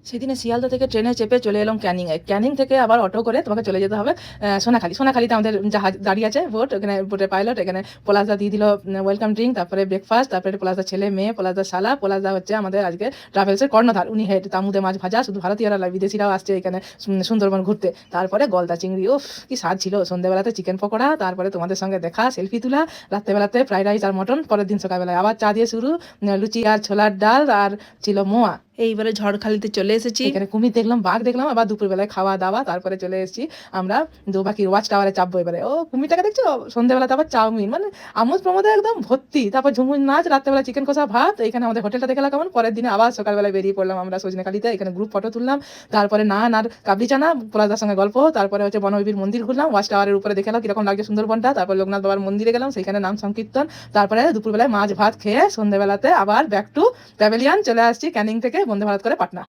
সেদিনে শিয়ালদা থেকে ট্রেনে চেপে চলে এলাম ক্যানিংয়ে। ক্যানিং থেকে আবার অটো করে তোমাকে চলে যেতে হবে সোনাখালি। সোনাখালিতে আমাদের জাহাজ দাঁড়িয়ে আছে বোট, ওখানে বোটের পাইলট। এখানে পলাশদা দিয়ে দিল ওয়েলকাম ড্রিঙ্ক, তারপরে ব্রেকফাস্ট, তারপরে পলাশদার ছেলে মেয়ে, পলাশদার শালা। পলাশদা হচ্ছে আমাদের আজকে ট্রাভেলসের কর্ণধার, উনি হেড। তামুদে মাছ ভাজা, শুধু ভারতীয়রা নয়, বিদেশিরাও আসছে এখানে সুন্দরবন ঘুরতে। তারপরে গলদা চিংড়ি, উফ কি স্বাদ ছিল। সন্ধ্যেবেলাতে চিকেন পকোড়া, তারপরে তোমাদের সঙ্গে দেখা, সেলফি তোলা। রাত্রেবেলাতে ফ্রাইড রাইস আর মটন। পরের দিন সকালবেলায় আবার চা দিয়ে শুরু, লুচি আর ছোলার ডাল, আর ছিল মোয়া। এইবারে ঝড়খালিতে চলে এসেছি, এখানে কুমির দেখলাম, বাঘ দেখলাম, আবার দুপুরবেলায় খাওয়া দাওয়া। তারপরে চলে এসেছি আমরা দোবাকির ওয়াচ টাওয়ারে চাপবো এবারে। ও কুমিরটাকে দেখছো, সন্ধ্যেবেলাতে আবার চাউমিন, মানে আমোদ প্রমোদে একদম ভর্তি। তারপর ঝুমুর নাচ, রাত্রেবেলা চিকেন কষা ভাত। এখানে আমাদের হোটেলটা দেখে কেমন। পরের দিনে আবার সকালবেলায় বেরিয়ে পড়লাম আমরা সজনেখালিতে, এখানে গ্রুপ ফটো তুললাম। তারপরে নান আর কাবলি চানা, পলাশদার সঙ্গে গল্প। তারপরে হচ্ছে বনবিবির মন্দির ঘুরলাম, ওয়াচ টাওয়ারের উপরে দেখে এলাম কিরকম লাগছে সুন্দরবনটা। তারপর লোকনাথ বাবার মন্দিরে গেলাম, সেখানে নাম সংকীর্তন। তারপরে দুপুরবেলায় মাছ ভাত খেয়ে সন্ধ্যেবেলাতে আবার ব্যাক টু প্যাভিলিয়ন চলে আসছি ক্যানিং থেকে বন্দে ভারত করে পাটনা।